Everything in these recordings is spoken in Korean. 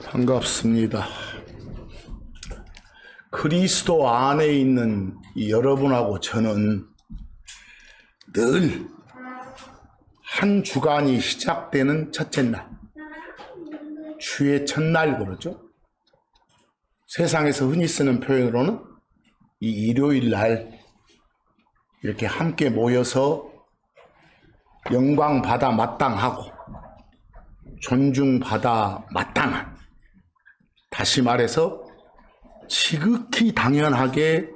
반갑습니다. 그리스도 안에 있는 여러분하고 저는 늘 한 주간이 시작되는 첫째 날, 주의 첫날 그러죠. 세상에서 흔히 쓰는 표현으로는 이 일요일 날 이렇게 함께 모여서 영광받아 마땅하고 존중받아 마땅한, 다시 말해서 지극히 당연하게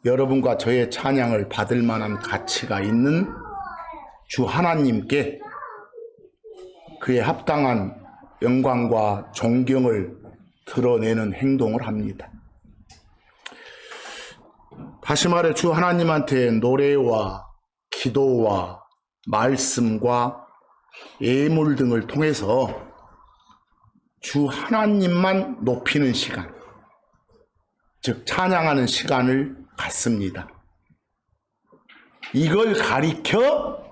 여러분과 저의 찬양을 받을 만한 가치가 있는 주 하나님께 그에 합당한 영광과 존경을 드러내는 행동을 합니다. 다시 말해 주 하나님한테 노래와 기도와 말씀과 예물 등을 통해서 주 하나님만 높이는 시간, 즉 찬양하는 시간을 갖습니다. 이걸 가리켜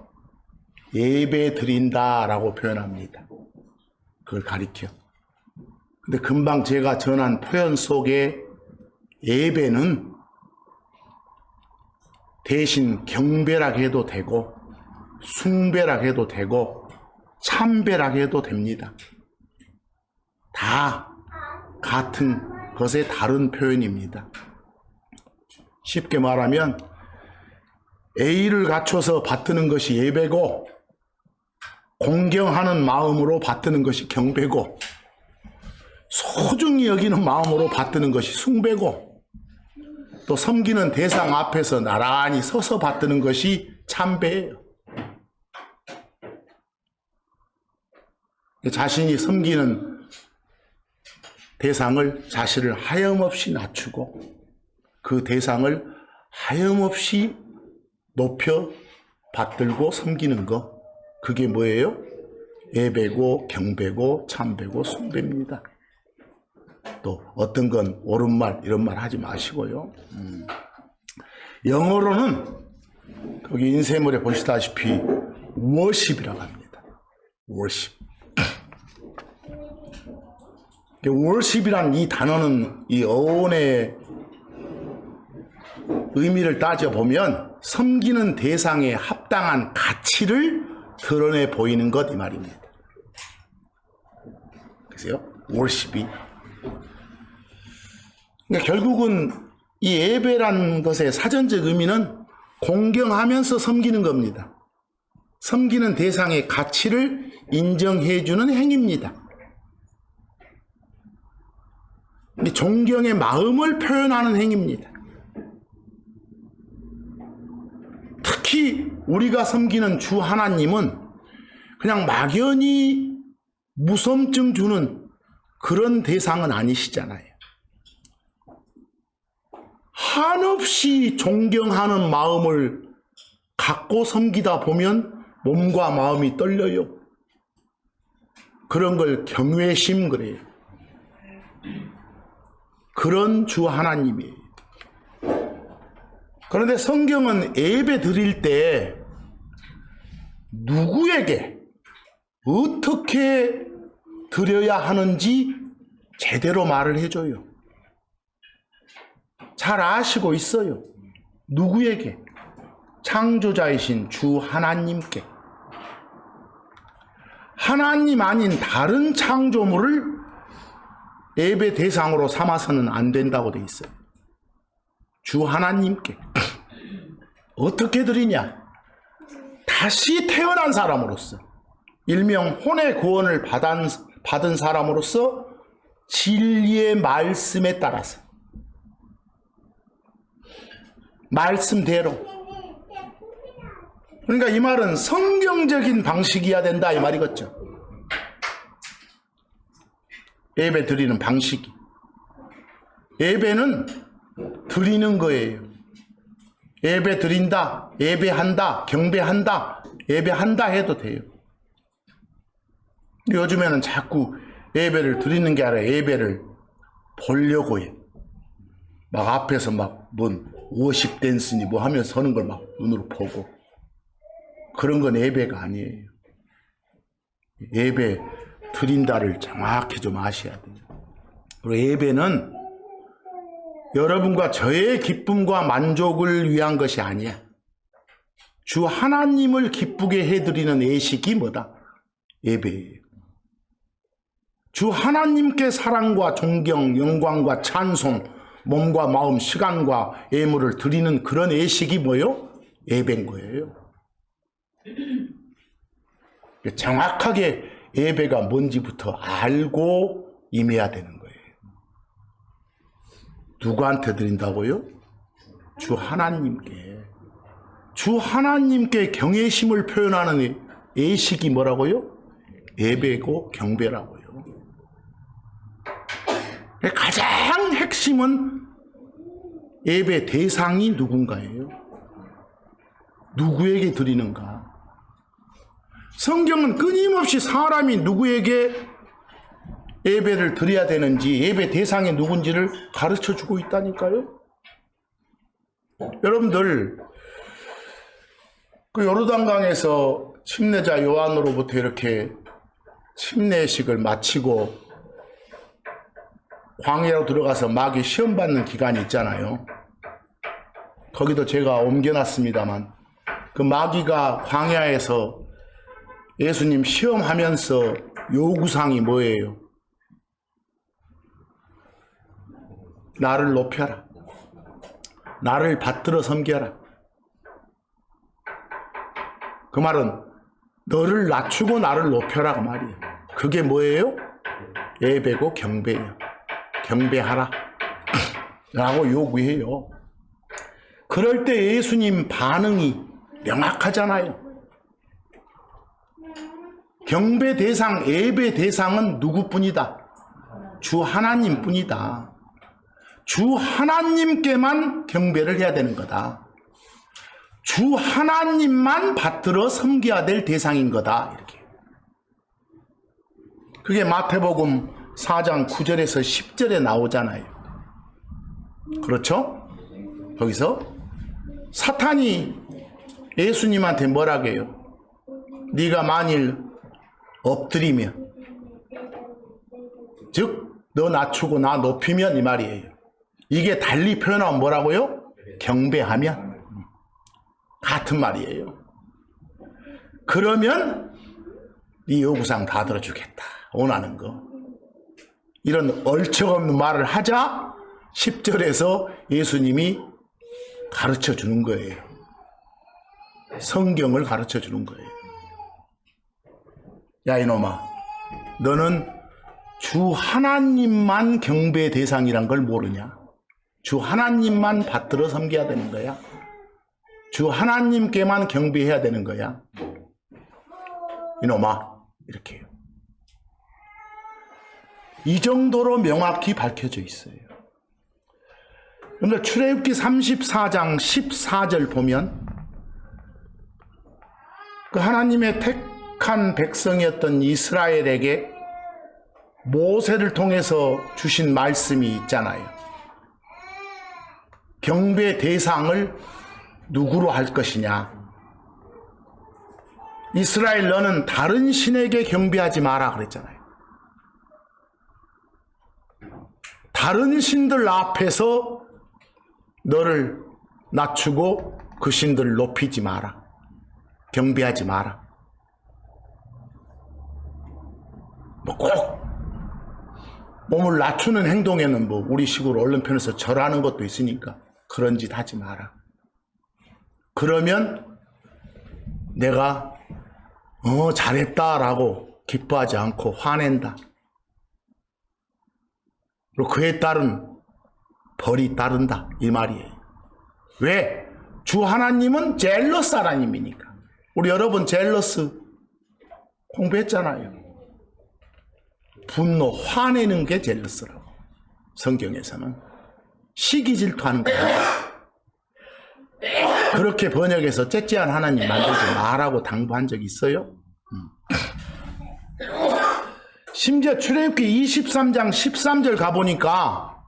예배 드린다라고 표현합니다. 그걸 가리켜. 근데 금방 제가 전한 표현 속에 예배는 대신 경배라 해도 되고 숭배라 해도 되고 참배라 해도 됩니다. 다 같은 것의 다른 표현입니다. 쉽게 말하면 A를 갖춰서 받드는 것이 예배고, 공경하는 마음으로 받드는 것이 경배고, 소중히 여기는 마음으로 받드는 것이 숭배고, 또 섬기는 대상 앞에서 나란히 서서 받드는 것이 참배예요. 자신이 섬기는 대상을 자신을 하염없이 낮추고 그 대상을 하염없이 높여 받들고 섬기는 것, 그게 뭐예요? 예배고 경배고 참배고 숭배입니다. 또 어떤 건 옳은 말 이런 말 하지 마시고요. 영어로는 거기 인쇄물에 보시다시피 worship이라고 합니다. worship. worship이란 이 단어는 이 어원의 의미를 따져보면 섬기는 대상에 합당한 가치를 드러내 보이는 것, 이 말입니다. 그래서요, worship이. 그러니까 결국은 이 예배라는 것의 사전적 의미는 공경하면서 섬기는 겁니다. 섬기는 대상의 가치를 인정해주는 행위입니다. 존경의 마음을 표현하는 행위입니다. 특히 우리가 섬기는 주 하나님은 그냥 막연히 무섬증 주는 그런 대상은 아니시잖아요. 한없이 존경하는 마음을 갖고 섬기다 보면 몸과 마음이 떨려요. 그런 걸 경외심 그래요. 그런 주 하나님이에요. 그런데 성경은 예배 드릴 때 누구에게 어떻게 드려야 하는지 제대로 말을 해줘요. 잘 아시고 있어요. 누구에게? 창조자이신 주 하나님께. 하나님 아닌 다른 창조물을 예배 대상으로 삼아서는 안 된다고 돼 있어요. 주 하나님께. 어떻게 드리냐? 다시 태어난 사람으로서, 일명 혼의 구원을 받은 사람으로서 진리의 말씀에 따라서, 말씀대로. 그러니까 이 말은 성경적인 방식이어야 된다 이 말이겠죠. 예배 드리는 방식이. 예배는 드리는 거예요. 예배 드린다, 예배한다, 경배한다, 예배한다 해도 돼요. 요즘에는 자꾸 예배를 드리는 게 아니라 예배를 보려고 해. 막 앞에서 막 뭔 워십 댄스니 뭐 하면서 서는 걸 막 눈으로 보고. 그런 건 예배가 아니에요. 예배 드린다를 정확히 좀 아셔야 돼요. 그리고 예배는 여러분과 저의 기쁨과 만족을 위한 것이 아니야. 주 하나님을 기쁘게 해드리는 예식이 뭐다? 예배예요. 주 하나님께 사랑과 존경, 영광과 찬송, 몸과 마음, 시간과 예물을 드리는 그런 예식이 뭐요? 예배인 거예요. 정확하게 예배가 뭔지부터 알고 임해야 되는 거예요. 누구한테 드린다고요? 주 하나님께. 주 하나님께 경외심을 표현하는 예식이 뭐라고요? 예배고 경배라고요. 가장 핵심은 예배 대상이 누군가예요. 누구에게 드리는가. 성경은 끊임없이 사람이 누구에게 예배를 드려야 되는지, 예배 대상이 누군지를 가르쳐 주고 있다니까요. 여러분들, 그 요르단강에서 침례자 요한으로부터 이렇게 침례식을 마치고 광야로 들어가서 마귀 시험 받는 기간이 있잖아요. 거기도 제가 옮겨놨습니다만, 그 마귀가 광야에서 예수님 시험하면서 요구사항이 뭐예요? 나를 높여라. 나를 받들어 섬겨라. 그 말은 너를 낮추고 나를 높여라 그 말이에요. 그게 뭐예요? 예배고 경배예요. 경배하라 라고 요구해요. 그럴 때 예수님 반응이 명확하잖아요. 경배 대상, 예배 대상은 누구뿐이다? 주 하나님뿐이다. 주 하나님께만 경배를 해야 되는 거다. 주 하나님만 받들어 섬겨야 될 대상인 거다. 이렇게. 그게 마태복음 4장 9절에서 10절에 나오잖아요. 그렇죠? 거기서 사탄이 예수님한테 뭐라고 해요? 네가 만일 엎드리면, 즉 너 낮추고 나 높이면 이 말이에요. 이게 달리 표현하면 뭐라고요? 경배하면. 같은 말이에요. 그러면 네 요구사항 다 들어주겠다. 원하는 거. 이런 얼척없는 말을 하자 10절에서 예수님이 가르쳐 주는 거예요. 성경을 가르쳐 주는 거예요. 야 이놈아, 너는 주 하나님만 경배 대상이란 걸 모르냐? 주 하나님만 받들어 섬겨야 되는 거야. 주 하나님께만 경배해야 되는 거야. 이놈아, 이렇게 해요. 이 정도로 명확히 밝혀져 있어요. 그런데 출애굽기 34장 14절 보면 그 하나님의 택한 백성이었던 이스라엘에게 모세를 통해서 주신 말씀이 있잖아요. 경배 대상을 누구로 할 것이냐. 이스라엘 너는 다른 신에게 경배하지 마라 그랬잖아요. 다른 신들 앞에서 너를 낮추고 그 신들을 높이지 마라. 경배하지 마라. 뭐 꼭 몸을 낮추는 행동에는 뭐 우리 식으로 언론 편에서 절하는 것도 있으니까 그런 짓 하지 마라. 그러면 내가 잘했다라고 기뻐하지 않고 화낸다. 그리고 그에 따른 벌이 따른다. 이 말이에요. 왜? 주 하나님은 젤러스 하나님이니까. 우리 여러분 젤러스 공부했잖아요. 분노, 화내는 게 젤러스라고. 성경에서는 시기 질투하는 거예요. 그렇게 번역해서 째째한 하나님 만들지 마라고 당부한 적 있어요? 심지어 출애굽기 23장 13절 가보니까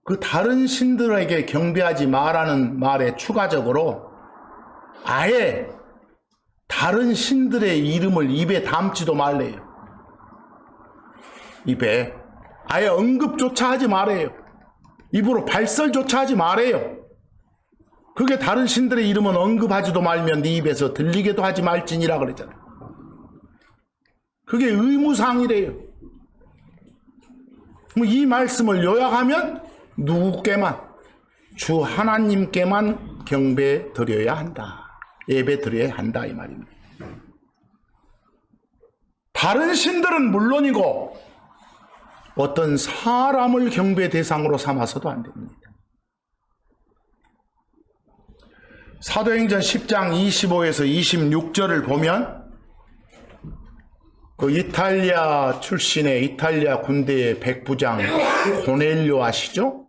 그 다른 신들에게 경배하지 마라는 말에 추가적으로 아예 다른 신들의 이름을 입에 담지도 말래요. 입에 아예 언급조차 하지 말아요. 입으로 발설조차 하지 말아요. 그게 다른 신들의 이름은 언급하지도 말면 네 입에서 들리게도 하지 말지니라 그랬잖아요. 그게 의무사항이래요. 이 말씀을 요약하면 누구께만? 주 하나님께만 경배 드려야 한다. 예배 드려야 한다 이 말입니다. 다른 신들은 물론이고 어떤 사람을 경배 대상으로 삼아서도 안 됩니다. 사도행전 10장 25에서 26절을 보면 그 이탈리아 출신의 이탈리아 군대의 백부장 고넬료 아시죠?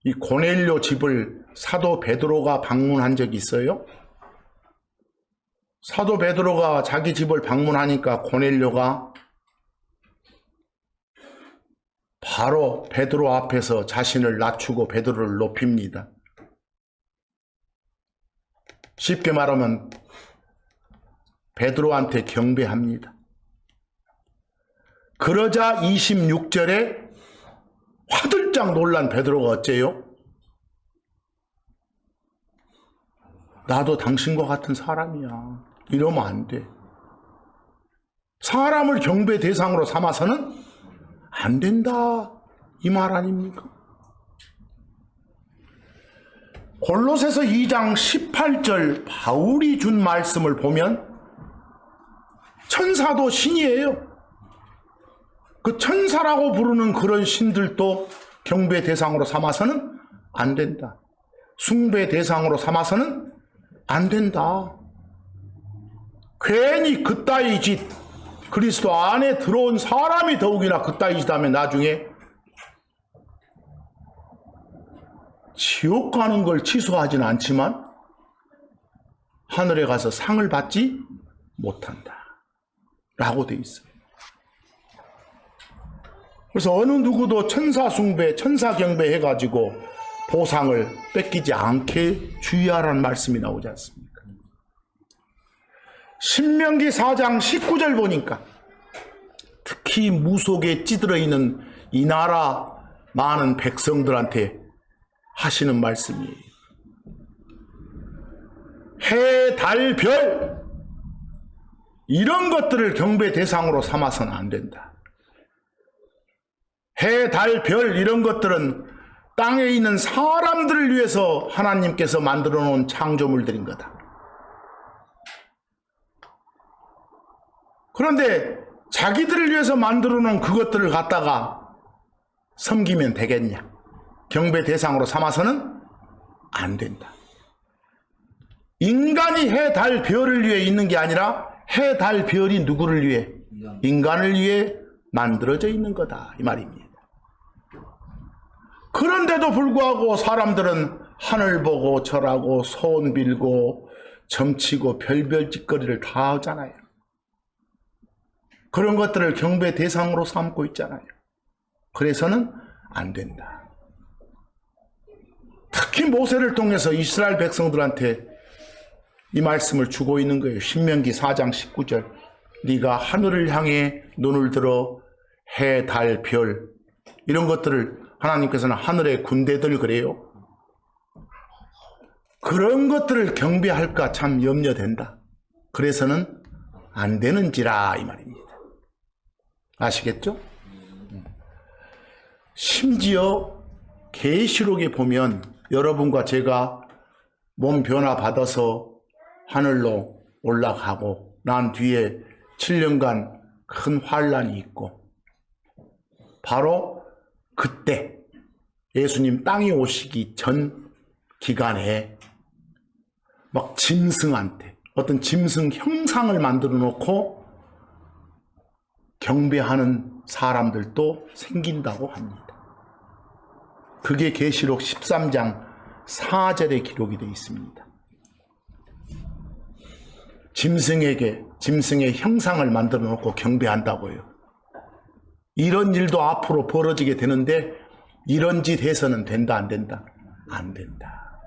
이 고넬료 집을 사도 베드로가 방문한 적이 있어요. 사도 베드로가 자기 집을 방문하니까 고넬료가 바로 베드로 앞에서 자신을 낮추고 베드로를 높입니다. 쉽게 말하면 베드로한테 경배합니다. 그러자 26절에 화들짝 놀란 베드로가 어째요? 나도 당신과 같은 사람이야. 이러면 안 돼. 사람을 경배 대상으로 삼아서는 안 된다. 이 말 아닙니까? 골로새서 2장 18절 바울이 준 말씀을 보면 천사도 신이에요. 그 천사라고 부르는 그런 신들도 경배 대상으로 삼아서는 안 된다. 숭배 대상으로 삼아서는 안 된다. 괜히 그따위 짓, 그리스도 안에 들어온 사람이 더욱이나 그따위 짓 하면 나중에 지옥 가는 걸 취소하지는 않지만 하늘에 가서 상을 받지 못한다 라고 돼 있어요. 그래서 어느 누구도 천사 숭배, 천사 경배 해가지고 보상을 뺏기지 않게 주의하라는 말씀이 나오지 않습니까? 신명기 4장 19절 보니까 특히 무속에 찌들어 있는 이 나라 많은 백성들한테 하시는 말씀이에요. 해, 달, 별 이런 것들을 경배 대상으로 삼아서는 안 된다. 해, 달, 별 이런 것들은 땅에 있는 사람들을 위해서 하나님께서 만들어 놓은 창조물들인 거다. 그런데 자기들을 위해서 만들어 놓은 그것들을 갖다가 섬기면 되겠냐? 경배 대상으로 삼아서는 안 된다. 인간이 해, 달, 별을 위해 있는 게 아니라 해, 달, 별이 누구를 위해? 인간을 위해 만들어져 있는 거다 이 말입니다. 그런데도 불구하고 사람들은 하늘 보고 절하고 소원 빌고 점치고 별별 짓거리를 다 하잖아요. 그런 것들을 경배 대상으로 삼고 있잖아요. 그래서는 안 된다. 특히 모세를 통해서 이스라엘 백성들한테 이 말씀을 주고 있는 거예요. 신명기 4장 19절 네가 하늘을 향해 눈을 들어 해, 달, 별 이런 것들을 하나님께서는 하늘의 군대들 그래요. 그런 것들을 경배할까 참 염려된다. 그래서는 안 되는지라 이 말입니다. 아시겠죠? 심지어 계시록에 보면 여러분과 제가 몸 변화 받아서 하늘로 올라가고 난 뒤에 7년간 큰 환란이 있고 바로 그때 예수님 땅에 오시기 전 기간에 막 짐승한테 어떤 짐승 형상을 만들어 놓고 경배하는 사람들도 생긴다고 합니다. 그게 계시록 13장 4절에 기록이 되어 있습니다. 짐승에게 짐승의 형상을 만들어 놓고 경배한다고요. 이런 일도 앞으로 벌어지게 되는데 이런 짓 해서는 된다 안 된다? 안 된다.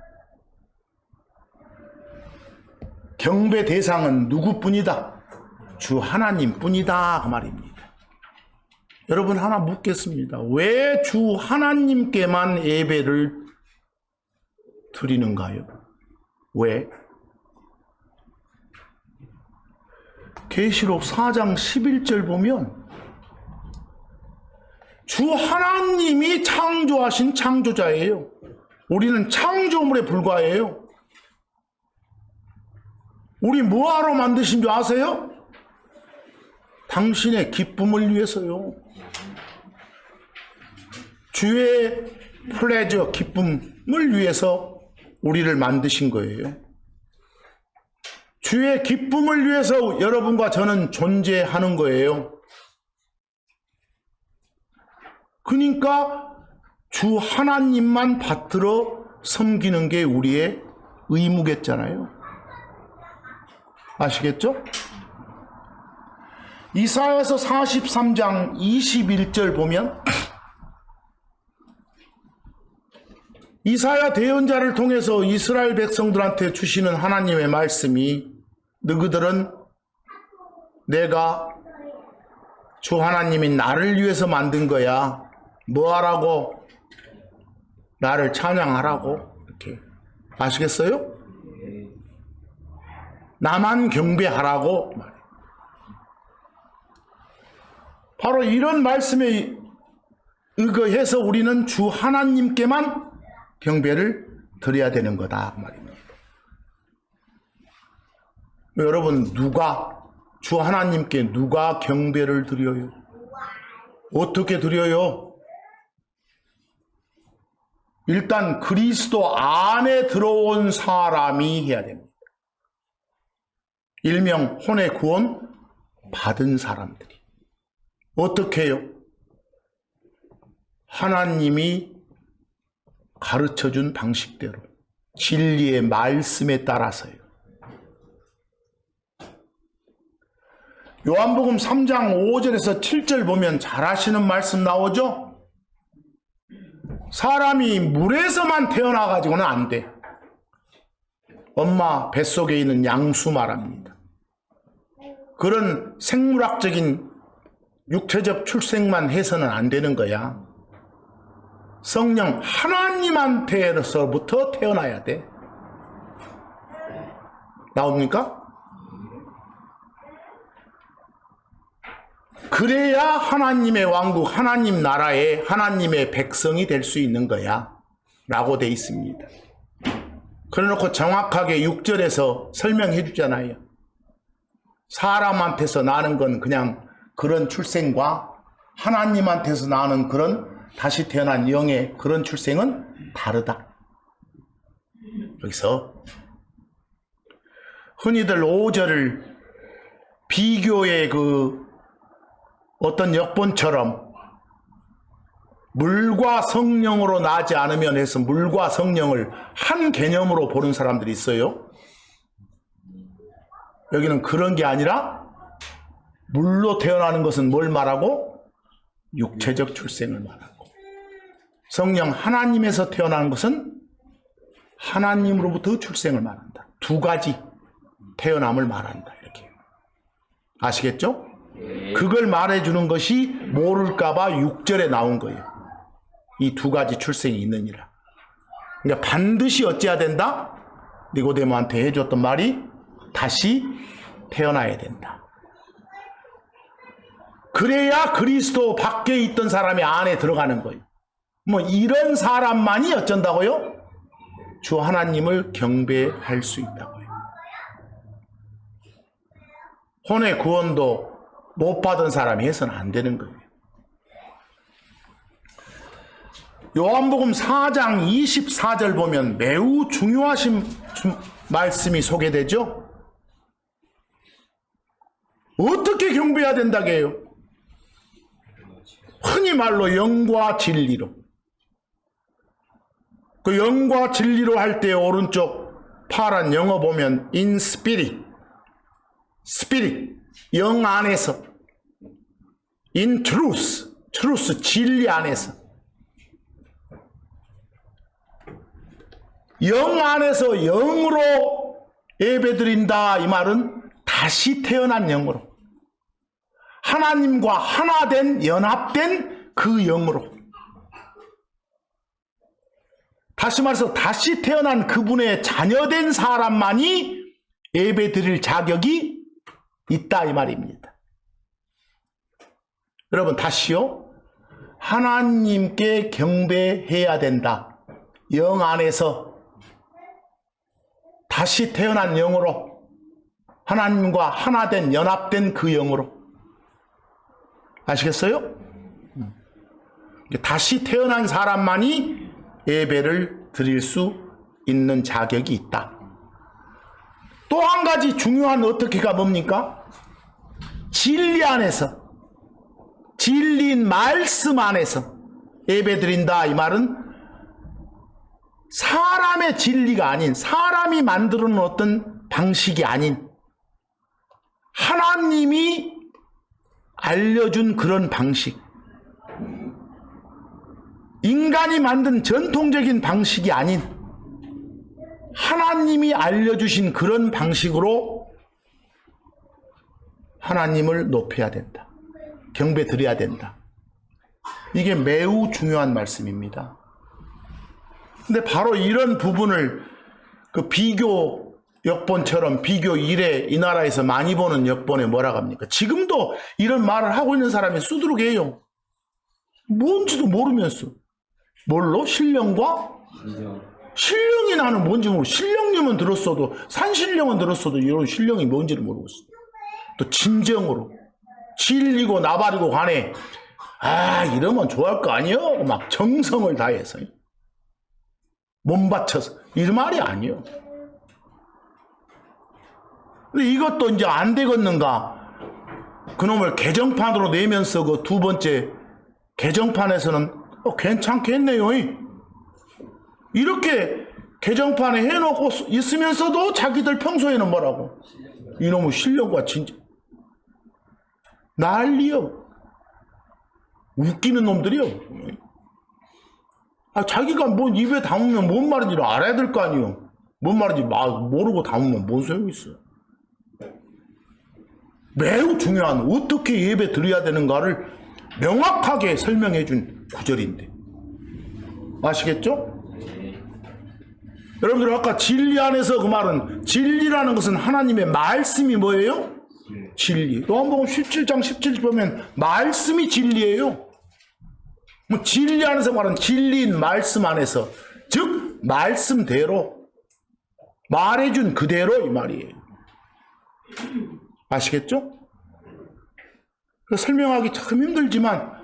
경배 대상은 누구뿐이다? 주 하나님뿐이다 그 말입니다. 여러분 하나 묻겠습니다. 왜 주 하나님께만 예배를 드리는가요? 왜? 계시록 4장 11절 보면 주 하나님이 창조하신 창조자예요. 우리는 창조물에 불과해요. 우리 뭐하러 만드신 줄 아세요? 당신의 기쁨을 위해서요. 주의 플레저, 기쁨을 위해서 우리를 만드신 거예요. 주의 기쁨을 위해서 여러분과 저는 존재하는 거예요. 그러니까 주 하나님만 받들어 섬기는 게 우리의 의무겠잖아요. 아시겠죠? 이사야서 43장 21절 보면 이사야 대언자를 통해서 이스라엘 백성들한테 주시는 하나님의 말씀이 너희들은 내가 주 하나님이 나를 위해서 만든 거야. 뭐 하라고? 나를 찬양하라고. 이렇게. 아시겠어요? 나만 경배하라고. 바로 이런 말씀에 의거해서 우리는 주 하나님께만 경배를 드려야 되는 거다 말입니다. 여러분 주 하나님께 누가 경배를 드려요? 어떻게 드려요? 일단 그리스도 안에 들어온 사람이 해야 됩니다. 일명 혼의 구원 받은 사람들이. 어떻게 해요? 하나님이 가르쳐준 방식대로 진리의 말씀에 따라서요. 요한복음 3장 5절에서 7절 보면 잘 아시는 말씀 나오죠? 사람이 물에서만 태어나가지고는 안 돼. 엄마 뱃속에 있는 양수 말합니다. 그런 생물학적인 육체적 출생만 해서는 안 되는 거야. 성령 하나님한테서부터 태어나야 돼. 나옵니까? 그래야 하나님의 왕국, 하나님 나라의 하나님의 백성이 될 수 있는 거야 라고 돼 있습니다. 그래놓고 정확하게 6절에서 설명해 주잖아요. 사람한테서 나는 건 그냥 그런 출생과 하나님한테서 나는 그런 다시 태어난 영의 그런 출생은 다르다. 여기서 흔히들 5절을 비교의 그 어떤 역본처럼 물과 성령으로 나지 않으면 해서 물과 성령을 한 개념으로 보는 사람들이 있어요. 여기는 그런 게 아니라 물로 태어나는 것은 뭘 말하고? 육체적 출생을 말하고, 성령 하나님에서 태어나는 것은 하나님으로부터 출생을 말한다. 두 가지 태어남을 말한다. 이렇게 아시겠죠? 그걸 말해주는 것이 모를까봐 6절에 나온 거예요. 이 두 가지 출생이 있느니라. 그러니까 반드시 어찌해야 된다? 니고데모한테 해줬던 말이 다시 태어나야 된다. 그래야 그리스도 밖에 있던 사람이 안에 들어가는 거예요. 뭐 이런 사람만이 어쩐다고요? 주 하나님을 경배할 수 있다고요. 혼의 구원도 못 받은 사람이 해서는 안 되는 거예요. 요한복음 4장 24절 보면 매우 중요하신 말씀이 소개되죠. 어떻게 경배해야 된다게요? 흔히 말로 영과 진리로. 그 영과 진리로 할 때 오른쪽 파란 영어 보면 in spirit, spirit, 영 안에서, in truth, truth, 진리 안에서. 영 안에서 영으로 예배드린다 이 말은 다시 태어난 영으로, 하나님과 하나된 연합된 그 영으로. 다시 말해서 다시 태어난 그분의 자녀된 사람만이 예배 드릴 자격이 있다 이 말입니다. 여러분 다시요. 하나님께 경배해야 된다. 영 안에서 다시 태어난 영으로, 하나님과 하나된 연합된 그 영으로. 아시겠어요? 다시 태어난 사람만이 예배를 드릴 수 있는 자격이 있다. 또 한 가지 중요한 어떻게가 뭡니까? 진리 안에서, 진리인 말씀 안에서 예배 드린다 이 말은 사람의 진리가 아닌, 사람이 만들어 놓은 어떤 방식이 아닌 하나님이 알려준 그런 방식, 인간이 만든 전통적인 방식이 아닌 하나님이 알려주신 그런 방식으로 하나님을 높여야 된다. 경배 드려야 된다. 이게 매우 중요한 말씀입니다. 근데 바로 이런 부분을 그 비교 역본처럼 비교 이래 이 나라에서 많이 보는 역본에 뭐라고 합니까? 지금도 이런 말을 하고 있는 사람이 수두룩해요. 뭔지도 모르면서. 뭘로? 신령과? 신령이 나는 뭔지 모르고, 신령님은 들었어도, 산신령은 들었어도 이런 신령이 뭔지를 모르겠어. 또 진정으로 진리고 나발이고 간에 이러면 좋아할 거 아니요? 막 정성을 다해서 몸 바쳐서 이 말이 아니요. 근데 이것도 이제 안 되겠는가? 그놈을 개정판으로 내면서 그 두 번째 개정판에서는 괜찮겠네요. 이렇게 개정판에 해놓고 있으면서도 자기들 평소에는 뭐라고? 이놈의 신령과 진짜 난리요. 웃기는 놈들이요. 자기가 뭐 입에 담으면 뭔 말인지 알아야 될 거 아니요. 뭔 말인지 모르고 담으면 뭔 소용이 있어요. 매우 중요한 어떻게 예배 드려야 되는가를 명확하게 설명해 준 구절인데 아시겠죠? 여러분들 아까 진리 안에서 그 말은, 진리라는 것은 하나님의 말씀이 뭐예요? 진리. 요한복음 17장 17절 보면 말씀이 진리예요. 뭐 진리 안에서 말은 진리인 말씀 안에서, 즉 말씀대로 말해준 그대로 이 말이에요. 아시겠죠? 설명하기 참 힘들지만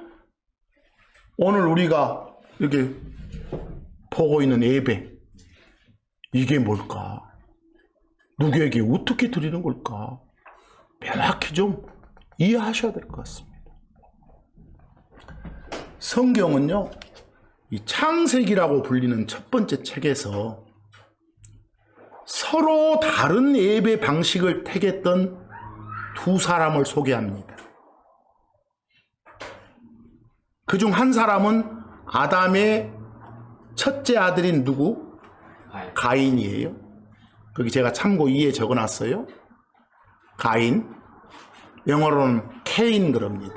오늘 우리가 이렇게 보고 있는 예배, 이게 뭘까? 누구에게 어떻게 드리는 걸까? 명확히 좀 이해하셔야 될 것 같습니다. 성경은요, 이 창세기라고 불리는 첫 번째 책에서 서로 다른 예배 방식을 택했던 두 사람을 소개합니다. 그중 한 사람은 아담의 첫째 아들인 누구? 가인이에요. 거기 제가 참고 2에 적어놨어요. 가인. 영어로는 케인 그럽니다.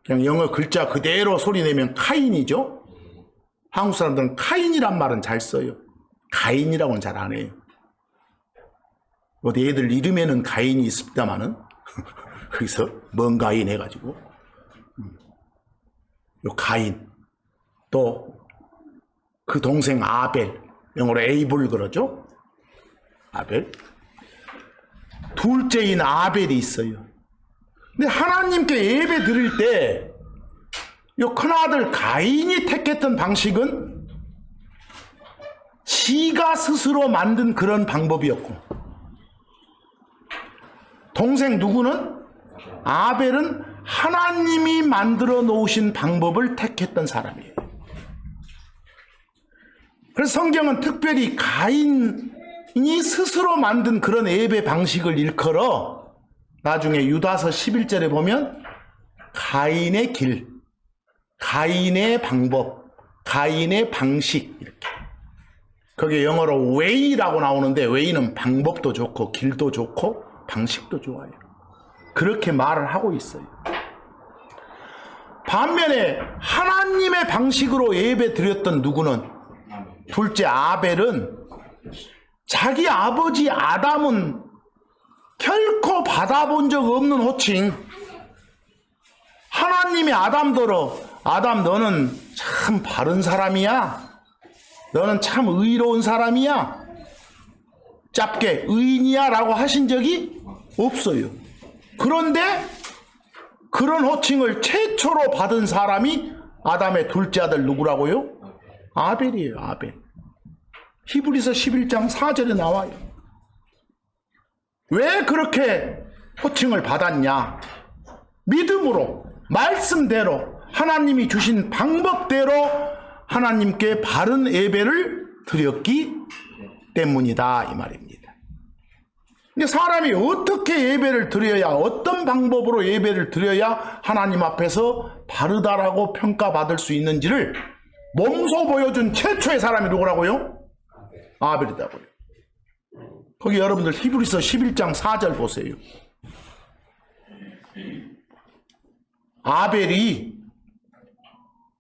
그냥 영어 글자 그대로 소리 내면 카인이죠. 한국 사람들은 카인이란 말은 잘 써요. 가인이라고는 잘 안 해요. 어디 애들 이름에는 가인이 있습니다만은 거기서 뭔 가인 해가지고 요 가인, 또 그 동생 아벨, 영어로 에이블 그러죠. 아벨. 둘째인 아벨이 있어요. 근데 하나님께 예배 드릴 때 요 큰아들 가인이 택했던 방식은 지가 스스로 만든 그런 방법이었고, 동생 누구는? 아벨은 하나님이 만들어 놓으신 방법을 택했던 사람이에요. 그래서 성경은 특별히 가인이 스스로 만든 그런 예배 방식을 일컬어 나중에 유다서 11절에 보면 가인의 길, 가인의 방법, 가인의 방식, 이렇게. 거기에 영어로 way라고 나오는데 way는 방법도 좋고 길도 좋고 방식도 좋아요. 그렇게 말을 하고 있어요. 반면에 하나님의 방식으로 예배 드렸던 누구는, 둘째 아벨은 자기 아버지 아담은 결코 받아본 적 없는 호칭, 하나님이 아담더러 아담 너는 참 바른 사람이야, 너는 참 의로운 사람이야, 짧게 의인이야 라고 하신 적이 없어요. 그런데 그런 호칭을 최초로 받은 사람이 아담의 둘째 아들 누구라고요? 아벨이에요. 아벨. 히브리서 11장 4절에 나와요. 왜 그렇게 호칭을 받았냐? 믿음으로, 말씀대로, 하나님이 주신 방법대로 하나님께 바른 예배를 드렸기 때문이다 이 말입니다. 근데 사람이 어떻게 예배를 드려야, 어떤 방법으로 예배를 드려야 하나님 앞에서 바르다라고 평가받을 수 있는지를 몸소 보여준 최초의 사람이 누구라고요? 아벨이라고요. 거기 여러분들 히브리서 11장 4절 보세요. 아벨이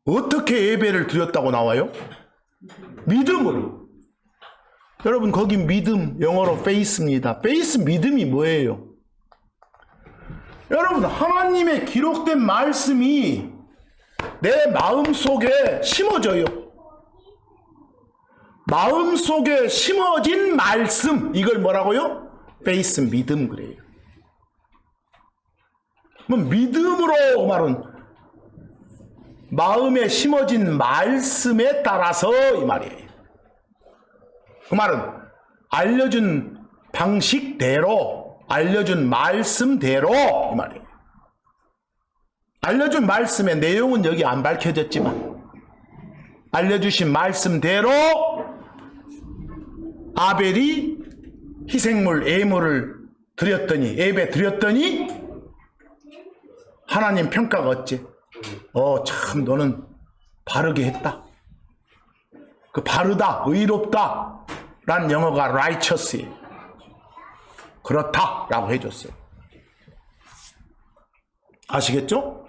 어떻게 예배를 드렸다고 나와요? 믿음으로. 여러분 거기 믿음, 영어로 faith입니다. faith, 믿음이 뭐예요? 여러분 하나님의 기록된 말씀이 내 마음속에 심어져요. 마음속에 심어진 말씀, 이걸 뭐라고요? faith, 믿음 그래요. 믿음으로 말은 마음에 심어진 말씀에 따라서 이 말이에요. 그 말은 알려준 방식대로, 알려준 말씀대로 이 말이에요. 알려준 말씀의 내용은 여기 안 밝혀졌지만 알려주신 말씀대로 아벨이 희생물, 예물을 드렸더니, 예배 드렸더니 하나님 평가가 어째? 참 너는 바르게 했다. 그 바르다, 의롭다 라는 영어가 righteous예요. 그렇다 라고 해줬어요. 아시겠죠?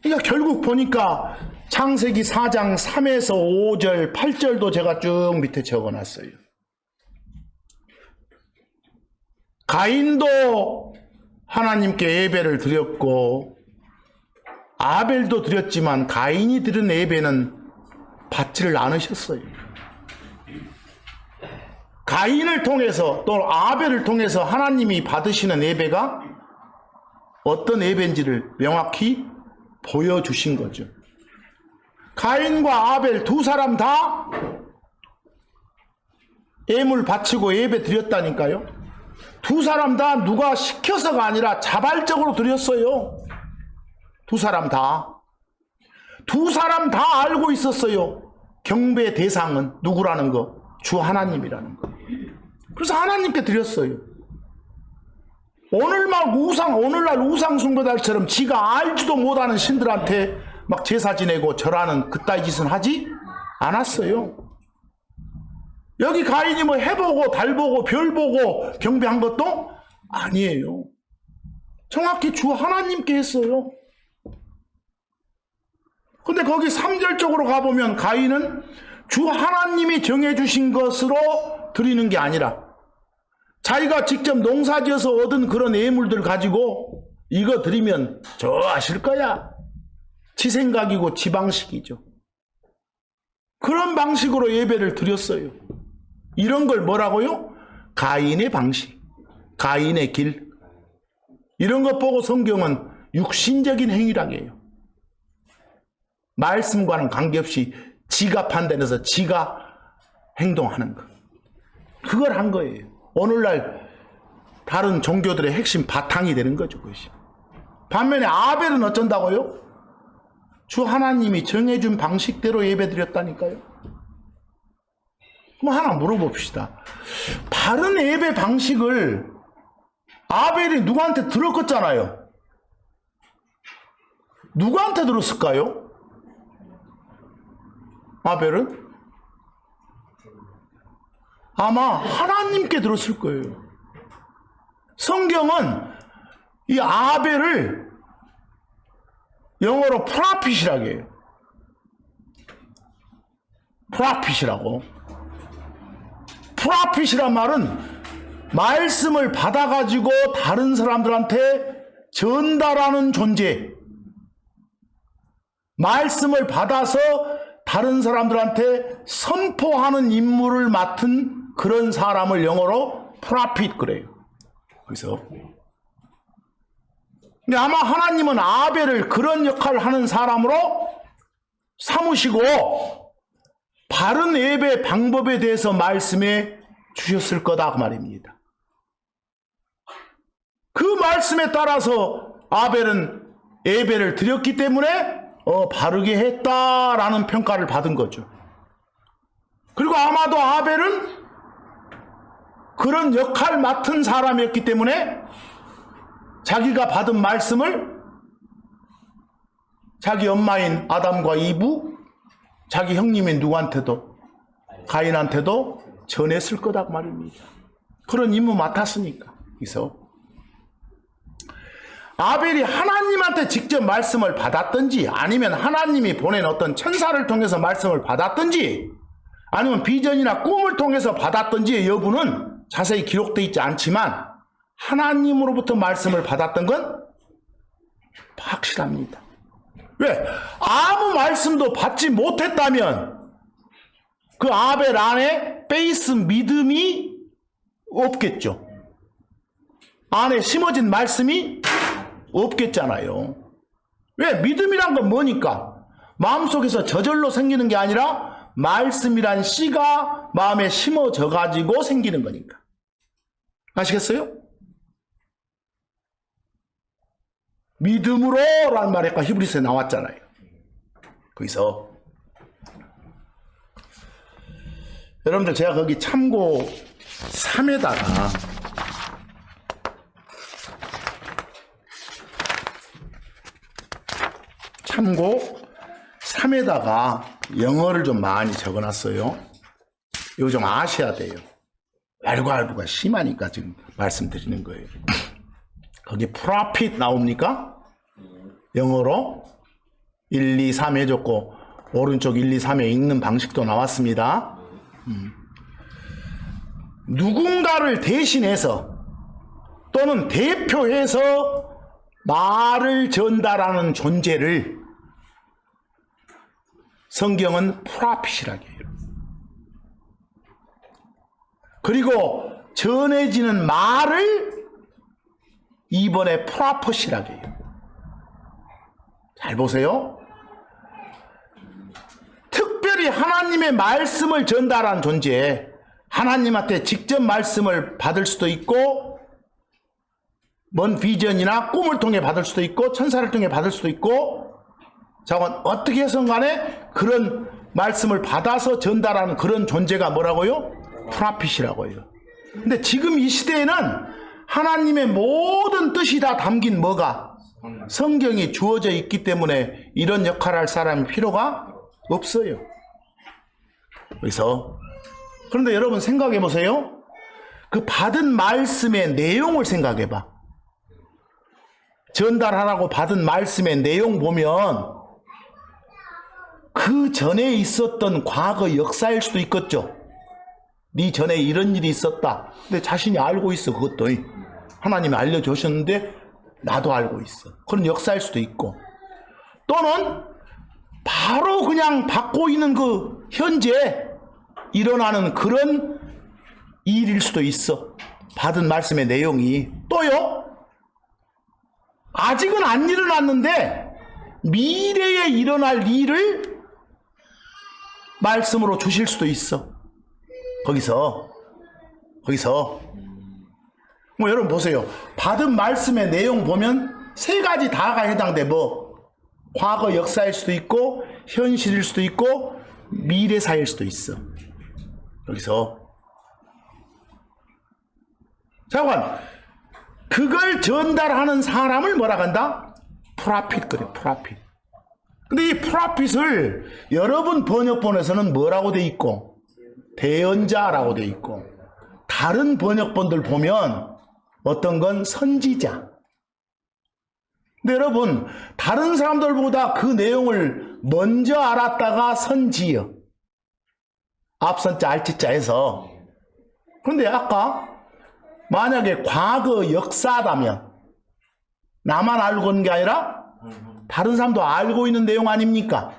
그러니까 결국 보니까 창세기 4장 3에서 5절, 8절도 제가 쭉 밑에 적어놨어요. 가인도 하나님께 예배를 드렸고 아벨도 드렸지만 가인이 드린 예배는 받지를 않으셨어요. 가인을 통해서 또 아벨을 통해서 하나님이 받으시는 예배가 어떤 예배인지를 명확히 보여주신 거죠. 가인과 아벨 두 사람 다 예물 바치고 예배 드렸다니까요. 두 사람 다 누가 시켜서가 아니라 자발적으로 드렸어요. 두 사람 다. 두 사람 다 알고 있었어요. 경배 대상은 누구라는 거? 주 하나님이라는 거. 그래서 하나님께 드렸어요. 오늘날 우상 숭배달처럼 지가 알지도 못하는 신들한테 막 제사 지내고 절하는 그따위 짓은 하지 않았어요. 여기 가인이 뭐 해보고 달보고 별보고 경배한 것도 아니에요. 정확히 주 하나님께 했어요. 근데 거기 3절 쪽으로 가보면 가인은 주 하나님이 정해주신 것으로 드리는 게 아니라 자기가 직접 농사지어서 얻은 그런 예물들 가지고 이거 드리면 좋아하실 거야. 지 생각이고 지 방식이죠. 그런 방식으로 예배를 드렸어요. 이런 걸 뭐라고요? 가인의 방식, 가인의 길. 이런 것 보고 성경은 육신적인 행위라고 해요. 말씀과는 관계없이 지가 판단해서 지가 행동하는 것. 그걸 한 거예요. 오늘날 다른 종교들의 핵심 바탕이 되는 거죠. 그것이. 반면에 아벨은 어쩐다고요? 주 하나님이 정해준 방식대로 예배드렸다니까요. 그럼 하나 물어봅시다. 바른 예배 방식을 아벨이 누구한테 들었겠잖아요. 누구한테 들었을까요? 아벨은? 아마 하나님께 들었을 거예요. 성경은 이 아벨을 영어로 프라핏이라고 해요. 프라핏이라고. 프라핏이란 말은 말씀을 받아가지고 다른 사람들한테 전달하는 존재. 말씀을 받아서 다른 사람들한테 선포하는 임무를 맡은 그런 사람을 영어로 프라핏 그래요. 그래서 근데 아마 하나님은 아벨을 그런 역할을 하는 사람으로 삼으시고 바른 예배 방법에 대해서 말씀해 주셨을 거다 그 말입니다. 그 말씀에 따라서 아벨은 예배를 드렸기 때문에 바르게 했다라는 평가를 받은 거죠. 그리고 아마도 아벨은 그런 역할 맡은 사람이었기 때문에 자기가 받은 말씀을 자기 엄마인 아담과 이브, 자기 형님인 누구한테도, 가인한테도 전했을 거다 그 말입니다. 그런 임무 맡았으니까. 그래서 아벨이 하나님한테 직접 말씀을 받았든지 아니면 하나님이 보낸 어떤 천사를 통해서 말씀을 받았든지 아니면 비전이나 꿈을 통해서 받았든지의 여부는 자세히 기록되어 있지 않지만 하나님으로부터 말씀을 받았던 건 확실합니다. 왜? 아무 말씀도 받지 못했다면 그 아벨 안에 베이스 믿음이 없겠죠. 안에 심어진 말씀이 없겠잖아요. 왜? 믿음이란 건 뭐니까? 마음속에서 저절로 생기는 게 아니라 말씀이란 씨가 마음에 심어져 가지고 생기는 거니까. 아시겠어요? 믿음으로 라는 말이 아까 히브리서에 나왔잖아요. 거기서 여러분들 제가 거기 참고 3에다가 참고 3에다가 영어를 좀 많이 적어놨어요. 이거 좀 아셔야 돼요. 알고알부가 심하니까 지금 말씀드리는 거예요. 거기 프로핏 나옵니까? 영어로 1, 2, 3 해줬고 오른쪽 1, 2, 3에 읽는 방식도 나왔습니다. 누군가를 대신해서 또는 대표해서 말을 전달하는 존재를 성경은 프로핏이라고 해요. 그리고 전해지는 말을 이번에 프로핏이라고 해요. 잘 보세요. 특별히 하나님의 말씀을 전달한 존재, 하나님한테 직접 말씀을 받을 수도 있고 뭔 비전이나 꿈을 통해 받을 수도 있고 천사를 통해 받을 수도 있고 자, 어떻게 해서 간에 그런 말씀을 받아서 전달하는 그런 존재가 뭐라고요? 프로핏이라고 해요. 근데 지금 이 시대에는 하나님의 모든 뜻이 다 담긴 뭐가? 성경이 주어져 있기 때문에 이런 역할을 할 사람이 필요가 없어요. 그래서 그런데 여러분 생각해 보세요. 그 받은 말씀의 내용을 생각해 봐. 전달하라고 받은 말씀의 내용 보면 그 전에 있었던 과거 역사일 수도 있겠죠. 네 전에 이런 일이 있었다. 근데 자신이 알고 있어. 그것도 하나님이 알려주셨는데 나도 알고 있어. 그런 역사일 수도 있고 또는 바로 그냥 받고 있는 그 현재 일어나는 그런 일일 수도 있어. 받은 말씀의 내용이. 또요, 아직은 안 일어났는데 미래에 일어날 일을 말씀으로 주실 수도 있어. 거기서 뭐 여러분 보세요. 받은 말씀의 내용 보면 세 가지 다가 해당돼. 뭐 과거 역사일 수도 있고 현실일 수도 있고 미래사일 수도 있어. 여기서 잠깐 그걸 전달하는 사람을 뭐라고 한다? 프로핏 그래. 프로핏. 근데 이 프로핏을 여러분 번역본에서는 뭐라고 돼 있고 대언자라고 돼 있고 다른 번역본들 보면 어떤 건 선지자. 근데 여러분, 다른 사람들보다 그 내용을 먼저 알았다가 선지요. 앞선자 알지자에서. 그런데 아까 만약에 과거 역사다면 나만 알고 있는 게 아니라 다른 사람도 알고 있는 내용 아닙니까?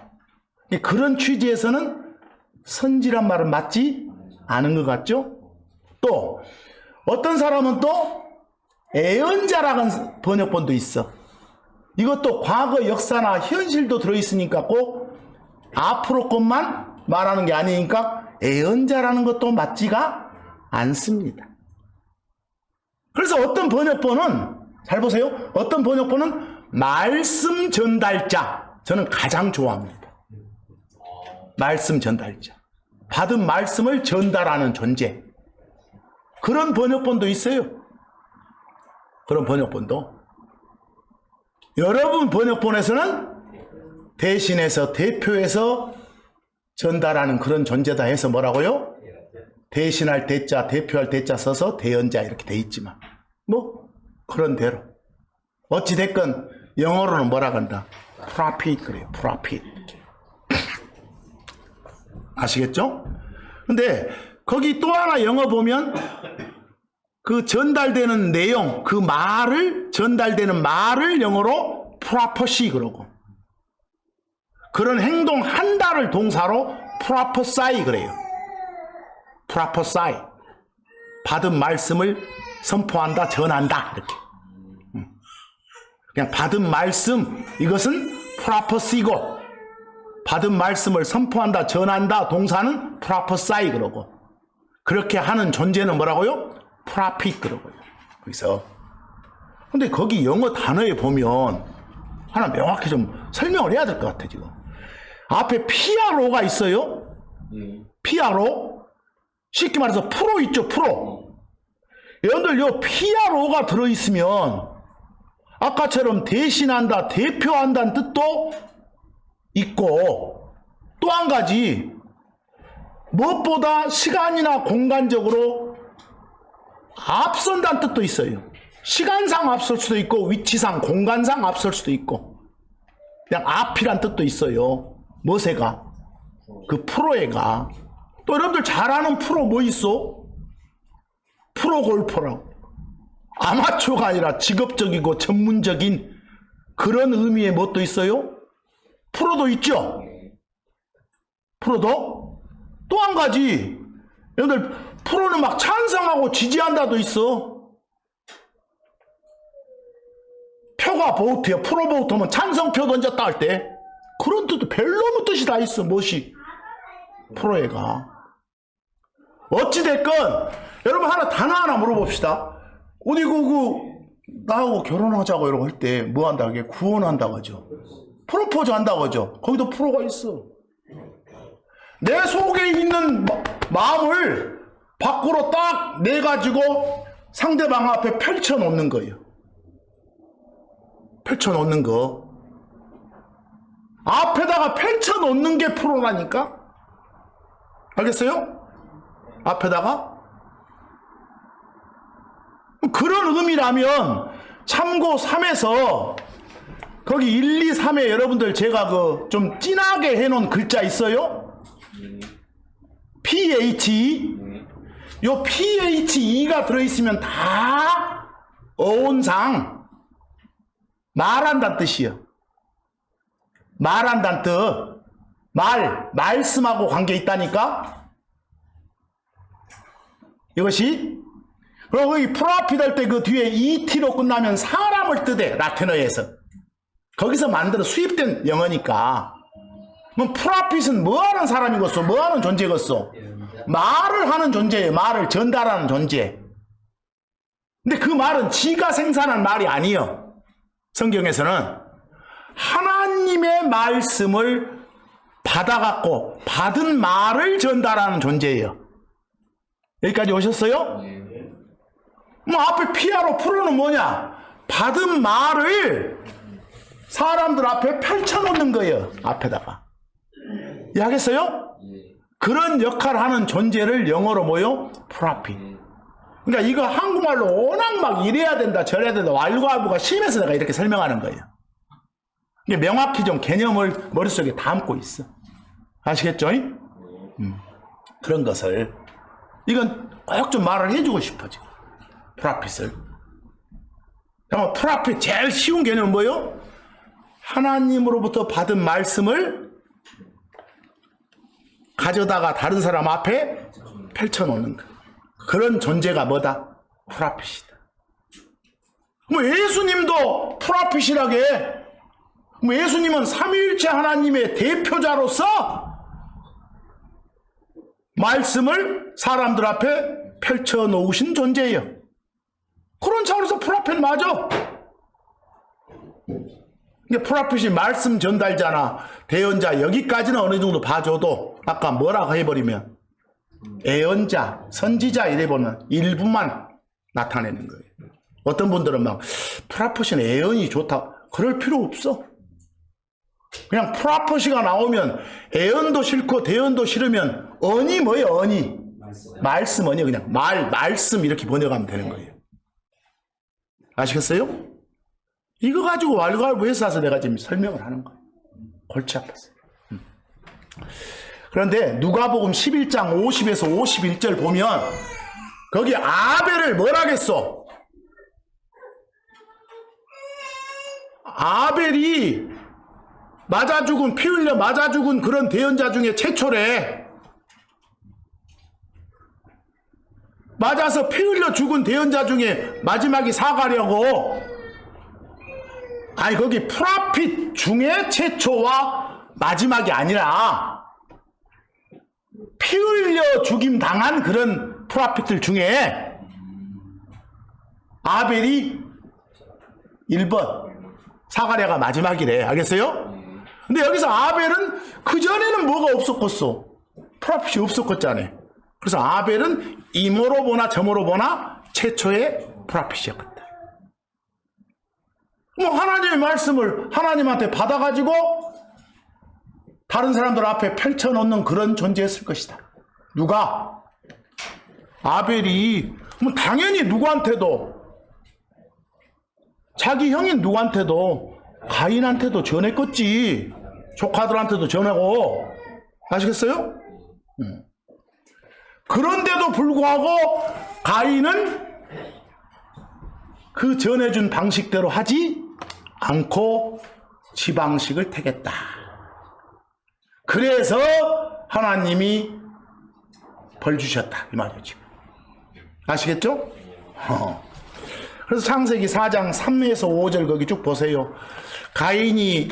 그런 취지에서는 선지란 말은 맞지 않은 것 같죠? 또 어떤 사람은 또 애언자라는 번역본도 있어. 이것도 과거 역사나 현실도 들어있으니까 꼭 앞으로 것만 말하는 게 아니니까 애언자라는 것도 맞지가 않습니다. 그래서 어떤 번역본은, 잘 보세요. 어떤 번역본은 말씀 전달자. 저는 가장 좋아합니다. 말씀 전달자. 받은 말씀을 전달하는 존재. 그런 번역본도 있어요. 그런 번역본도. 여러분 번역본에서는 대신해서 대표해서 전달하는 그런 존재다 해서 뭐라고요? 대신할 대자, 대표할 대자 써서 대언자 이렇게 돼 있지만 뭐 그런 대로 어찌됐건 영어로는 뭐라 한다? prophet 그래요. prophet. 아시겠죠? 근데 거기 또 하나 영어 보면 그 전달되는 내용, 그 말을, 전달되는 말을 영어로 prophecy 그러고, 그런 행동한다를 동사로 prophesy 그래요. prophesy. 받은 말씀을 선포한다, 전한다, 이렇게. 그냥 받은 말씀, 이것은 prophecy고, 받은 말씀을 선포한다, 전한다, 동사는 prophesy 그러고, 그렇게 하는 존재는 뭐라고요? prophet 그러고요. 그래서 근데 거기 영어 단어에 보면 하나 명확히 좀 설명을 해야 될 것 같아. 지금 앞에 PRO가 있어요. PRO 쉽게 말해서 프로 있죠. 프로. 여러분들 요 PRO가 들어있으면 아까처럼 대신한다, 대표한다는 뜻도 있고, 또 한 가지 무엇보다 시간이나 공간적으로 앞선다는 뜻도 있어요. 시간상 앞설 수도 있고 위치상 공간상 앞설 수도 있고, 그냥 앞이란 뜻도 있어요. 뭐세가? 그 프로애가. 또 여러분들 잘 아는 프로 뭐 있어? 프로 골퍼라고. 아마추어가 아니라 직업적이고 전문적인 그런 의미의 뭣도 있어요? 프로도 있죠? 프로도? 또 한 가지, 여러분들 프로는 막 찬성하고 지지한다도 있어. 표가 보트야. 프로 보트면 찬성표 던졌다 할 때 그런 뜻도 별로무 뜻이 다 있어. 무엇이? 프로애가. 어찌됐건 여러분 하나 단어 하나 물어봅시다. 어디 나하고 결혼하자고 이러고 할 때 뭐 한다고 하게? 구원한다고 하죠. 프로포즈 한다고 하죠. 거기도 프로가 있어. 내 속에 있는 마음을 밖으로 딱 내가지고 상대방 앞에 펼쳐놓는 거예요. 펼쳐놓는 거. 앞에다가 펼쳐놓는 게 프로라니까? 알겠어요? 앞에다가? 그런 의미라면 참고 3에서 거기 1, 2, 3에 여러분들 제가 좀 진하게 해놓은 글자 있어요? PHE. 요 PHE가 들어있으면 다 어원상 말한다는 뜻이에요. 말한다는 뜻. 말씀하고 관계 있다니까? 이것이. 그리고 이 프로핏 할 때 그 뒤에 ET로 끝나면 사람을 뜻해. 라틴어에서. 거기서 만들어 수입된 영어니까. 그럼 프로핏은 뭐 하는 사람이겠어? 뭐 하는 존재겠어? 말을 하는 존재예요. 말을 전달하는 존재. 근데 그 말은 지가 생산한 말이 아니에요. 성경에서는 하나님의 말씀을 받아갖고 받은 말을 전달하는 존재예요. 여기까지 오셨어요? 뭐 앞에 피아로 프로는 뭐냐? 받은 말을 사람들 앞에 펼쳐놓는 거예요. 앞에다가. 이해하겠어요? 그런 역할을 하는 존재를 영어로 뭐요? 프로핏. 그러니까 이거 한국말로 워낙 막 이래야 된다 저래야 된다 왈가왈부가 심해서 내가 이렇게 설명하는 거예요. 이게 명확히 좀 개념을 머릿속에 담고 있어. 아시겠죠? 그런 것을 이건 꼭 좀 말을 해주고 싶어 지금. 프라핏을. 그럼 프라핏 제일 쉬운 개념은 뭐예요? 하나님으로부터 받은 말씀을 가져다가 다른 사람 앞에 펼쳐놓는 거. 그런 존재가 뭐다? 프라핏이다. 뭐 예수님도 프라핏이라게. 뭐 예수님은 삼위일체 하나님의 대표자로서 말씀을 사람들 앞에 펼쳐놓으신 존재예요. 그런 차원에서 프라핏 맞아. 근데 프라핏이 말씀 전달자나 대언자 여기까지는 어느 정도 봐줘도 아까 뭐라고 해버리면 애언자, 선지자 이래보면 일부만 나타내는 거예요. 어떤 분들은 막 프라핏은 애언이 좋다. 그럴 필요 없어. 그냥 프라핏이가 나오면 애언도 싫고 대언도 싫으면 언이 뭐예요? 언이. 말씀 언이 그냥 말씀 이렇게 번역하면 되는 거예요. 아시겠어요? 이거 가지고 왈가왈부해서 와서 내가 지금 설명을 하는 거예요. 골치 아팠어요. 그런데 누가복음 11장 50에서 51절 보면 거기 아벨을 뭐라겠어? 아벨이 맞아 죽은 피 흘려 맞아 죽은 그런 대언자 중에 최초래. 맞아서 피 흘려 죽은 대언자 중에 마지막이 사가려고. 아니 거기 프라핏 중에 최초와 마지막이 아니라 피 흘려 죽임 당한 그런 프라핏들 중에 아벨이 1번 사가랴가 마지막이래. 알겠어요? 근데 여기서 아벨은 그전에는 뭐가 없었겠어? 프라핏이 없었겠잖아. 그래서 아벨은 이모로 보나 저모로 보나 최초의 프라핏이었겠다. 뭐 하나님의 말씀을 하나님한테 받아가지고 다른 사람들 앞에 펼쳐놓는 그런 존재였을 것이다. 누가? 아벨이 뭐 당연히 누구한테도 자기 형인 누구한테도 가인한테도 전했겠지. 조카들한테도 전하고. 아시겠어요? 그런데도 불구하고 가인은 그 전해준 방식대로 하지 않고 지 방식을 택했다. 그래서 하나님이 벌 주셨다 이 말이죠. 아시겠죠? 그래서 창세기 4장 3에서 5절 거기 쭉 보세요. 가인이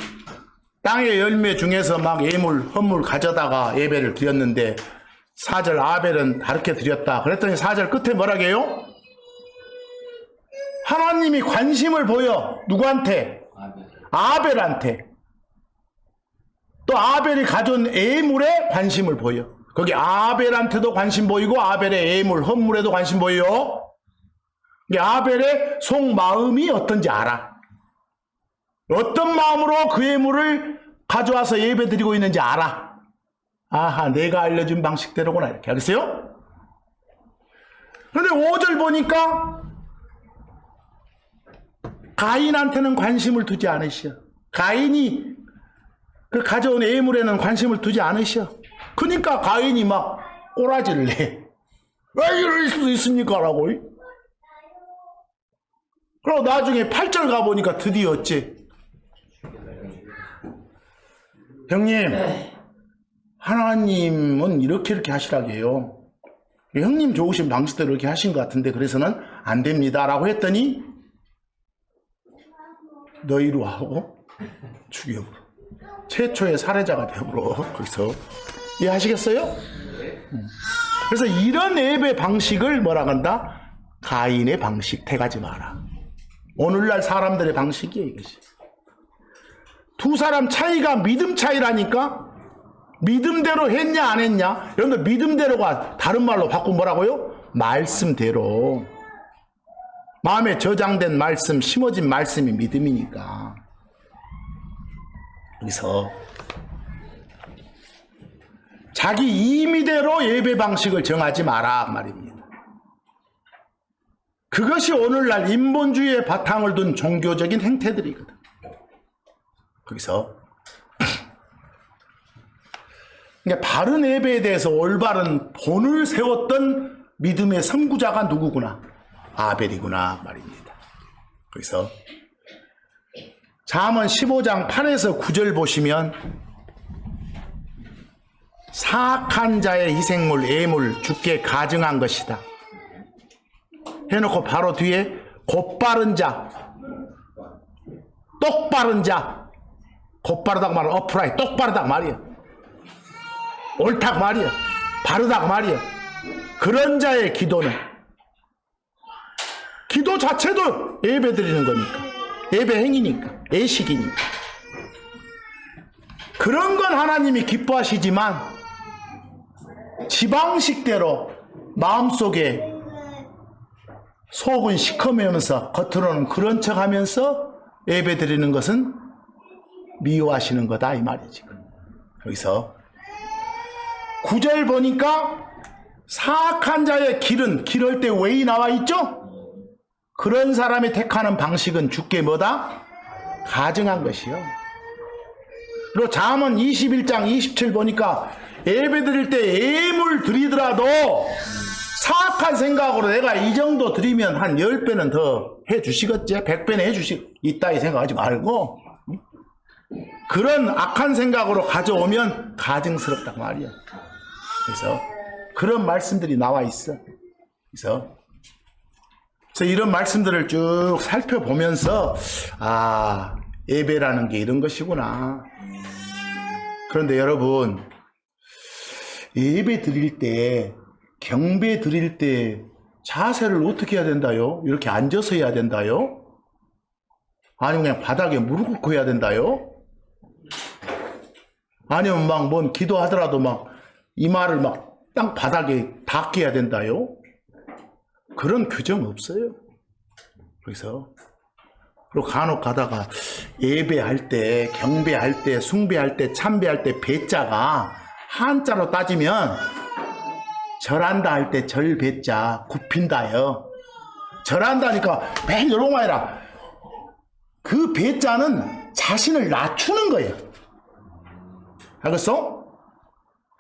땅의 열매 중에서 막 예물 헌물 가져다가 예배를 드렸는데 4절 아벨은 다르게 드렸다. 그랬더니 4절 끝에 뭐라고 해요? 하나님이 관심을 보여. 누구한테? 아벨한테. 또 아벨이 가져온 예물에 관심을 보여. 거기 아벨한테도 관심 보이고 아벨의 예물 헌물에도 관심 보여. 아벨의 속마음이 어떤지 알아. 어떤 마음으로 그 예물을 가져와서 예배 드리고 있는지 알아. 아하, 내가 알려준 방식대로구나. 이렇게 알겠어요? 그런데 5절 보니까 가인한테는 관심을 두지 않으셔. 가인이 그 가져온 예물에는 관심을 두지 않으셔. 그러니까 가인이 막 꼬라지를 내. 왜 이럴 수 있습니까? 라고. 그리고 나중에 8절 가보니까 드디어 어째? 형님, 하나님은 이렇게 하시라게요. 형님 좋으신 방식대로 이렇게 하신 것 같은데 그래서는 안 됩니다. 라고 했더니 너희로 하고 죽여버려. 최초의 살해자가 되어버려. 거기서 이해하시겠어요? 그래서 이런 예배 방식을 뭐라 한다? 가인의 방식 택하지 마라. 오늘날 사람들의 방식이에요. 이것이. 두 사람 차이가 믿음 차이라니까. 믿음대로 했냐 안 했냐. 여러분들 믿음대로가 다른 말로 바꾸면 뭐라고요? 말씀대로. 마음에 저장된 말씀, 심어진 말씀이 믿음이니까. 여기서 자기 임의대로 예배 방식을 정하지 마라 말입니다. 그것이 오늘날 인본주의의 바탕을 둔 종교적인 행태들이거든. 거기서 그러니까 바른 예배에 대해서 올바른 본을 세웠던 믿음의 선구자가 누구구나? 아벨이구나 말입니다. 그래서 잠언 15장 8에서 9절 보시면 사악한 자의 희생물 예물 주께 가증한 것이다 해놓고 바로 뒤에 곧바른 자, 똑바른 자, 곧바르다고 말은 어프라이, 똑바르다 말이야. 옳다고 말이야. 바르다고 말이야. 그런 자의 기도는 기도 자체도 예배 드리는 거니까, 예배 행위니까, 예식이니까. 그런 건 하나님이 기뻐하시지만 지방식대로 마음속에 속은 시커매면서 겉으로는 그런 척하면서 예배 드리는 것은 미워하시는 거다 이 말이지. 여기서 9절 보니까 사악한 자의 길은 기를 때 왜 나와 있죠? 그런 사람이 택하는 방식은 주께 뭐다? 가증한 것이요. 그리고 잠언 21장 27 보니까 예배 드릴 때 예물 드리더라도 사악한 생각으로 내가 이 정도 드리면 한 10배는 더 해주시겠지? 100배는 해주시 있다 이 생각하지 말고 그런 악한 생각으로 가져오면 가증스럽단 말이야. 그래서 그런 말씀들이 나와 있어. 그래서 이런 말씀들을 쭉 살펴보면서 아, 예배라는 게 이런 것이구나. 그런데 여러분, 예배 드릴 때, 경배 드릴 때 자세를 어떻게 해야 된다요? 이렇게 앉아서 해야 된다요? 아니면 그냥 바닥에 무릎 꿇고 해야 된다요? 아니면 막 뭔 기도하더라도 막 이마를 막 땅 바닥에 닿게 해야 된다요? 그런 규정 없어요. 그래서 그리고 간혹 가다가 예배할 때, 경배할 때, 숭배할 때, 참배할 때 배자가 한자로 따지면 절한다 할 때 절 배자 굽힌다요. 절한다니까 맨 요런 거 아니라 그 배자는 자신을 낮추는 거예요. 알겠어?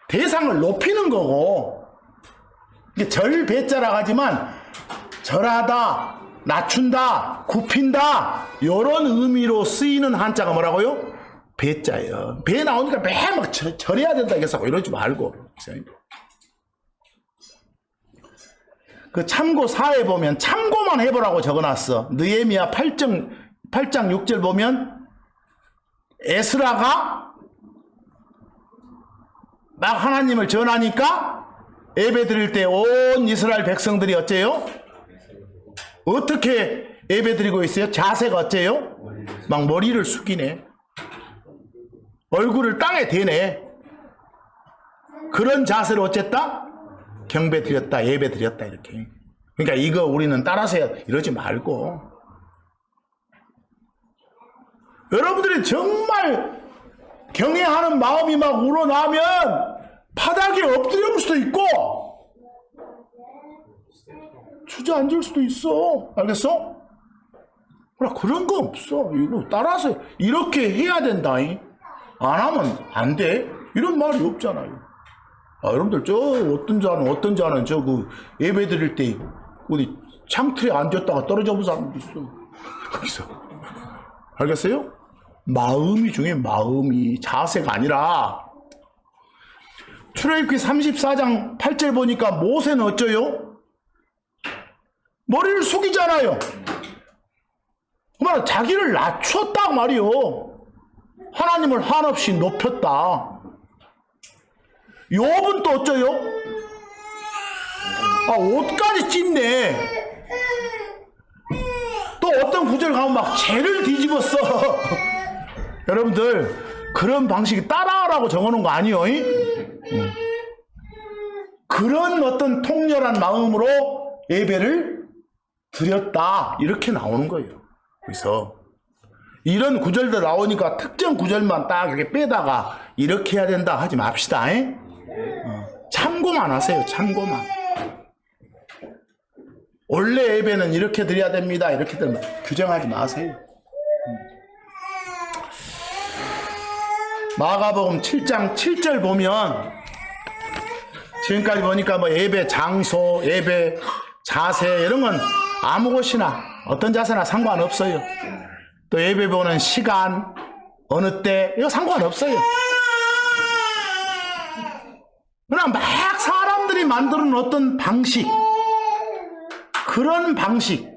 대상을 높이는 거고 절 배자라고 하지만 절하다, 낮춘다, 굽힌다 이런 의미로 쓰이는 한자가 뭐라고요? 배자예요. 배 나오니까 매일 막 절해야 된다 해서 이러지 말고 그 참고 4에 보면 참고만 해보라고 적어놨어. 느헤미야 8장 6절 보면 에스라가 막 하나님을 전하니까 예배 드릴 때 온 이스라엘 백성들이 어째요? 어떻게 예배 드리고 있어요? 자세가 어째요? 막 머리를 숙이네. 얼굴을 땅에 대네. 그런 자세로 어쨌다? 경배 드렸다, 예배 드렸다 이렇게. 그러니까 이거 우리는 따라서 이러지 말고 여러분들이 정말 경외하는 마음이 막 우러나면 바닥에 엎드려 볼 수도 있고 주저앉을 수도 있어. 알겠어? 그런 거 없어. 이거 따라서 이렇게 해야 된다. 안 하면 안 돼. 이런 말이 없잖아요. 여러분들 어떤 자는 그 예배 드릴 때 어디 창틀에 앉았다가 떨어져 본 사람도 있어. 거기서. 알겠어요? 마음이 중요해. 마음이 자세가 아니라. 출애굽기 34장 8절 보니까 모세는 어쩌요? 머리를 숙이잖아요. 그러면 자기를 낮췄다 말이요. 하나님을 한없이 높였다. 욥은 또 어쩌요? 옷까지 찢네. 또 어떤 구절 가면 막 죄를 뒤집었어. 여러분들 그런 방식이 따라하라고 적어놓은 거 아니에요? 그런 어떤 통렬한 마음으로 예배를 드렸다 이렇게 나오는 거예요. 그래서 이런 구절도 나오니까 특정 구절만 딱 이렇게 빼다가 이렇게 해야 된다 하지 맙시다. 참고만 하세요. 참고만. 원래 예배는 이렇게 드려야 됩니다. 이렇게 되면 규정하지 마세요. 마가복음 7장 7절 보면 지금까지 보니까 뭐 예배 장소, 예배 자세 이런 건 아무 곳이나 어떤 자세나 상관없어요. 또 예배 보는 시간, 어느 때 이거 상관없어요. 그러나 막 사람들이 만드는 어떤 방식, 그런 방식,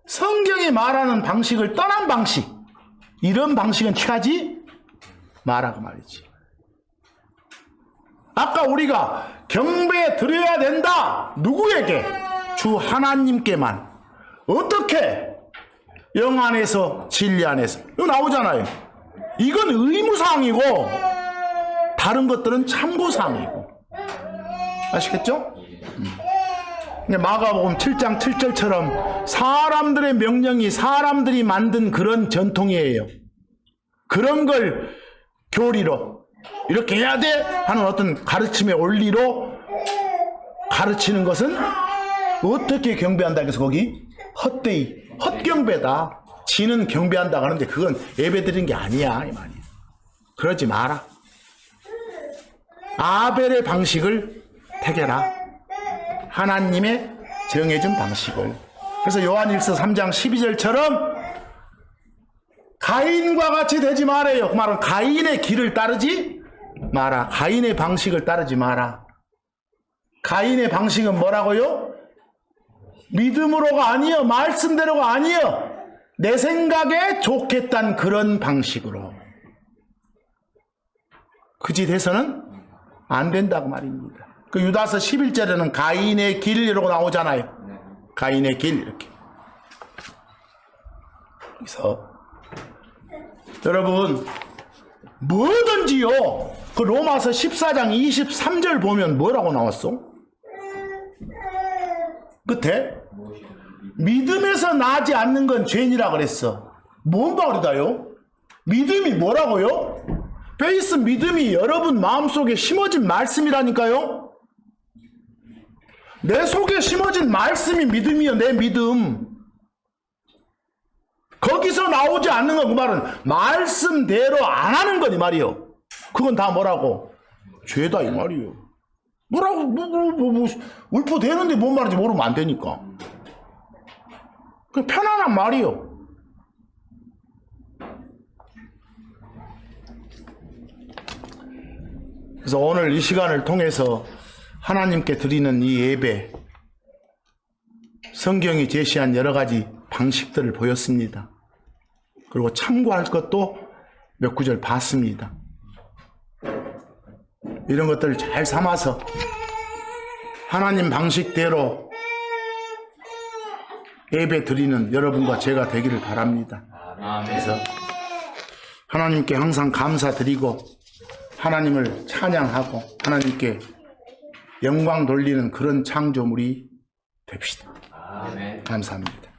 성경이 말하는 방식을 떠난 방식, 이런 방식은 취하지 말라고 말이지. 아까 우리가 경배 드려야 된다. 누구에게? 주 하나님께만. 어떻게? 영 안에서 진리 안에서. 이거 나오잖아요. 이건 의무사항이고 다른 것들은 참고사항이고. 아시겠죠? 마가복음 7장 7절처럼 사람들의 명령이 사람들이 만든 그런 전통이에요. 그런 걸 교리로 이렇게 해야 돼 하는 어떤 가르침의 원리로 가르치는 것은 어떻게 경배한다 해서 거기 헛되이 헛경배다. 지는 경배한다 하는데 그건 예배 드리는 게 아니야 이 말이야. 그러지 마라. 아벨의 방식을 택해라. 하나님의 정해준 방식을. 그래서 요한일서 3장 12절처럼 가인과 같이 되지 말아요. 그 말은 가인의 길을 따르지 마라. 가인의 방식을 따르지 마라. 가인의 방식은 뭐라고요? 믿음으로가 아니요, 말씀대로가 아니요, 내 생각에 좋겠단 그런 방식으로. 그 짓 해서는 안 된다고 말입니다. 그 유다서 11절에는 가인의 길이라고 나오잖아요. 가인의 길 이렇게. 그래서 여러분 뭐든지요. 그 로마서 14장 23절 보면 뭐라고 나왔어? 끝에 믿음에서 나지 않는 건 죄니라 그랬어. 뭔 말이다요? 믿음이 뭐라고요? 페이스 믿음이 여러분 마음속에 심어진 말씀이라니까요. 내 속에 심어진 말씀이 믿음이요. 내 믿음. 거기서 나오지 않는 건 그 말은 말씀대로 안 하는 건 이 말이요. 그건 다 뭐라고? 죄다 이 말이요. 뭐라고 울퍼대는데 뭔 말인지 모르면 안 되니까. 그 편안한 말이요. 그래서 오늘 이 시간을 통해서 하나님께 드리는 이 예배, 성경이 제시한 여러 가지 방식들을 보였습니다. 그리고 참고할 것도 몇 구절 봤습니다. 이런 것들을 잘 삼아서 하나님 방식대로 예배 드리는 여러분과 제가 되기를 바랍니다. 그래서 하나님께 항상 감사드리고 하나님을 찬양하고 하나님께 영광 돌리는 그런 창조물이 됩시다. 감사합니다.